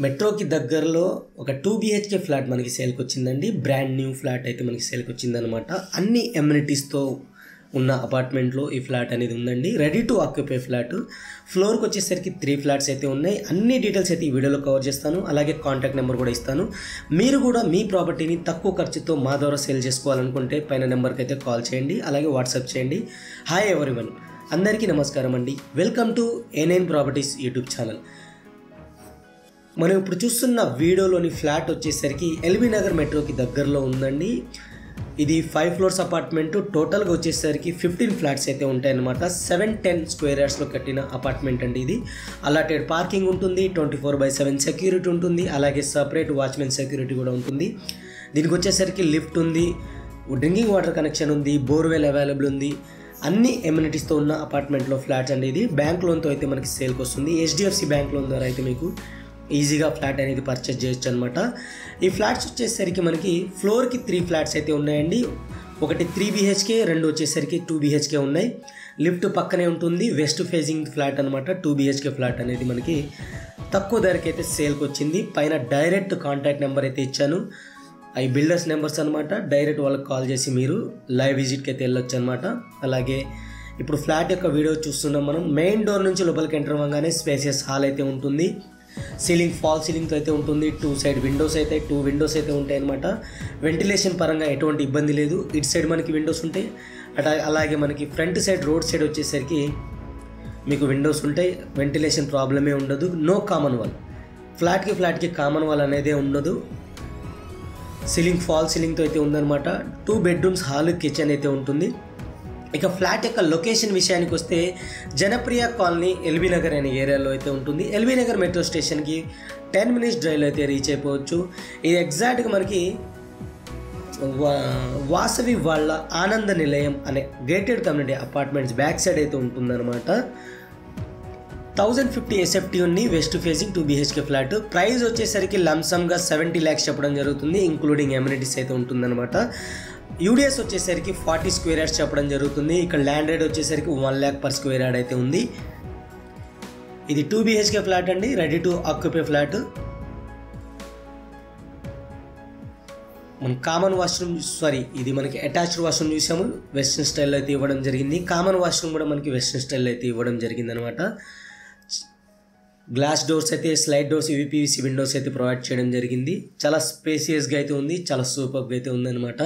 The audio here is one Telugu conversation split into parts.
మెట్రోకి దగ్గరలో ఒక 2 BHK ఫ్లాట్ మనకి సేల్కి వచ్చిందండి. బ్రాండ్ న్యూ ఫ్లాట్ అయితే మనకి సేల్కి వచ్చిందనమాట. అన్ని ఎమ్యూనిటీస్తో ఉన్న అపార్ట్మెంట్లో ఈ ఫ్లాట్ అనేది ఉందండి. Ready to occupy flat. ఫ్లోర్కి వచ్చేసరికి 3 ఫ్లాట్స్ అయితే ఉన్నాయి. అన్ని డీటెయిల్స్ అయితే ఈ వీడియోలో కవర్ చేస్తాను. అలాగే కాంటాక్ట్ నెంబర్ కూడా ఇస్తాను. మీరు కూడా మీ ప్రాపర్టీని తక్కువ ఖర్చుతో మా ద్వారా సేల్ చేసుకోవాలనుకుంటే పైన నెంబర్కి అయితే కాల్ చేయండి, అలాగే వాట్సాప్ చేయండి. హాయ్ ఎవరీవన్, అందరికీ నమస్కారం అండి. Welcome to A9 properties YouTube channel. మనం ఇప్పుడు చూస్తున్న వీడియోలోని ఫ్లాట్ వచ్చేసరికి ఎల్బీ నగర్ మెట్రోకి దగ్గరలో ఉందండి. ఇది 5 ఫ్లోర్స్ అపార్ట్మెంట్. టోటల్గా వచ్చేసరికి 15 ఫ్లాట్స్ అయితే ఉంటాయన్నమాట. 710 స్క్వేర్ యార్డ్స్లో కట్టిన అపార్ట్మెంట్ అండి. ఇది అలాటెడ్ పార్కింగ్ ఉంటుంది, 24/7 సెక్యూరిటీ ఉంటుంది, అలాగే సపరేట్ వాచ్మెన్ సెక్యూరిటీ కూడా ఉంటుంది. దీనికి వచ్చేసరికి లిఫ్ట్ ఉంది, డ్రింకింగ్ వాటర్ కనెక్షన్ ఉంది, బోర్వెల్ అవైలబుల్ ఉంది. అన్ని ఎమ్యూనిటీస్తో ఉన్న అపార్ట్మెంట్లో ఫ్లాట్స్ అండి. ఇది బ్యాంక్ లోన్తో అయితే మనకి సేల్కి వస్తుంది. HDFC బ్యాంక్ లోన్ ద్వారా అయితే మీకు ఈజీగా ఫ్లాట్ అనేది పర్చేజ్ చేయొచ్చు అనమాట. ఈ ఫ్లాట్స్ వచ్చేసరికి మనకి ఫ్లోర్కి 3 ఫ్లాట్స్ అయితే ఉన్నాయండి. ఒకటి 3 BHK, 2 వచ్చేసరికి 2 BHK ఉన్నాయి. లిఫ్ట్ పక్కనే ఉంటుంది. వెస్ట్ ఫేసింగ్ ఫ్లాట్ అనమాట. 2 BHK ఫ్లాట్ అనేది మనకి తక్కువ ధరకి అయితే సేల్కి వచ్చింది. పైన డైరెక్ట్ కాంటాక్ట్ నెంబర్ అయితే ఇచ్చాను. అవి బిల్డర్స్ నెంబర్స్ అనమాట. డైరెక్ట్ వాళ్ళకి కాల్ చేసి మీరు లైవ్ విజిట్కి అయితే వెళ్ళొచ్చు అనమాట. అలాగే ఇప్పుడు ఫ్లాట్ యొక్క వీడియో చూస్తున్నాం మనం. మెయిన్ డోర్ నుంచి లోపలికి ఎంటర్ అవ్వగానే స్పేసియస్ హాల్ అయితే ఉంటుంది. సీలింగ్ ఫాల్ సీలింగ్తో అయితే ఉంటుంది. 2 సైడ్ విండోస్ అయితే 2 విండోస్ అయితే ఉంటాయి అనమాట. వెంటిలేషన్ పరంగా ఎటువంటి ఇబ్బంది లేదు. ఇటు సైడ్ మనకి విండోస్ ఉంటాయి. అలాగే మనకి ఫ్రంట్ సైడ్ రోడ్ సైడ్ వచ్చేసరికి మీకు విండోస్ ఉంటాయి. వెంటిలేషన్ ప్రాబ్లమే ఉండదు. No common wall. ఫ్లాట్కి కామన్ వాల్ అనేది ఉండదు. సీలింగ్ ఫాల్ సీలింగ్తో అయితే ఉందన్నమాట. 2 బెడ్రూమ్స్, హాల్, కిచెన్ అయితే ఉంటుంది. ఇక ఫ్లాట్ యొక్క లొకేషన్ విషయానికి వస్తే జనప్రియ కాలనీ ఎల్బీ నగర్ అనే ఏరియాలో అయితే ఉంటుంది. ఎల్బీ నగర్ మెట్రో స్టేషన్కి 10 మినిట్స్ డ్రైవ్లో అయితే రీచ్ అయిపోవచ్చు. ఇది ఎగ్జాక్ట్గా మనకి వాసవి వాళ్ళ ఆనంద నిలయం అనే gated community apartments back side అయితే ఉంటుందన్నమాట. 1050 SFT ఉంది. West facing 2 BHK flat. Price వచ్చేసరికి లంసమ్గా 70 lakhs చెప్పడం జరుగుతుంది. ఇంక్లూడింగ్ ఎమ్యూనిటీస్ అయితే ఉంటుందన్నమాట. యూడిఎస్ వచ్చేసరికి 40 స్క్వేర్ యార్డ్స్ చెప్పడం జరుగుతుంది. ఇక్కడ ల్యాండ్ రేట్ వచ్చేసరికి 1 lakh per స్క్వేర్ యార్డ్ అయితే ఉంది. ఇది 2 BHK ఫ్లాట్ అండి. Ready to occupy flat. మనం కామన్ వాష్రూమ్ ఇది మనకి అటాచ్డ్ వాష్రూమ్ చూసాము. వెస్ట్రన్ స్టైల్లో అయితే ఇవ్వడం జరిగింది. కామన్ వాష్రూమ్ కూడా మనకి వెస్ట్రన్ స్టైల్లో అయితే ఇవ్వడం జరిగింది అనమాట. గ్లాస్ డోర్స్ అయితే, స్లైడ్ డోర్స్, UPVC విండోస్ అయితే ప్రొవైడ్ చేయడం జరిగింది. చాలా స్పేసియస్గా అయితే ఉంది. చాలా సూపర్గా అయితే ఉందన్నమాట.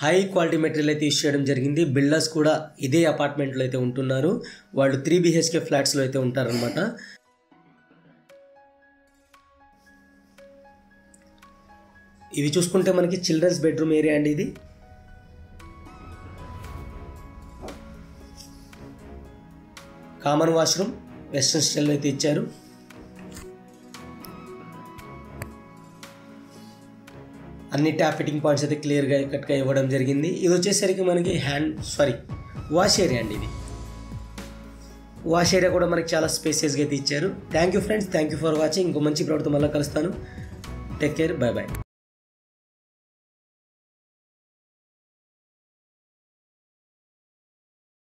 హై క్వాలిటీ మెటీరియల్ అయితే యూస్ చేయడం జరిగింది. బిల్డర్స్ కూడా ఇదే అపార్ట్మెంట్లో అయితే ఉంటున్నారు. వాళ్ళు 3 BHK ఫ్లాట్స్లో అయితే ఉంటారనమాట. ఇవి చూసుకుంటే మనకి చిల్డ్రన్స్ బెడ్రూమ్ ఏరియా అండి. ఇది కామన్ వాష్రూమ్ వెస్ట్రన్ స్టైల్లో అయితే ఇచ్చారు. అన్ని ట్యాప్ ఫిట్టింగ్ పాయింట్స్ అయితే క్లియర్గా కట్గా ఇవ్వడం జరిగింది. ఇది వచ్చేసరికి మనకి వాష్ ఏరియా అండి. ఇది వాష్ ఏరియా కూడా మనకి చాలా స్పేసియస్గా అయితే ఇచ్చారు. Thank you friends, thank you for watching. ఇంకో మంచి ప్రోడక్ట్తో మళ్ళీ కలుస్తాను. Take care, by by.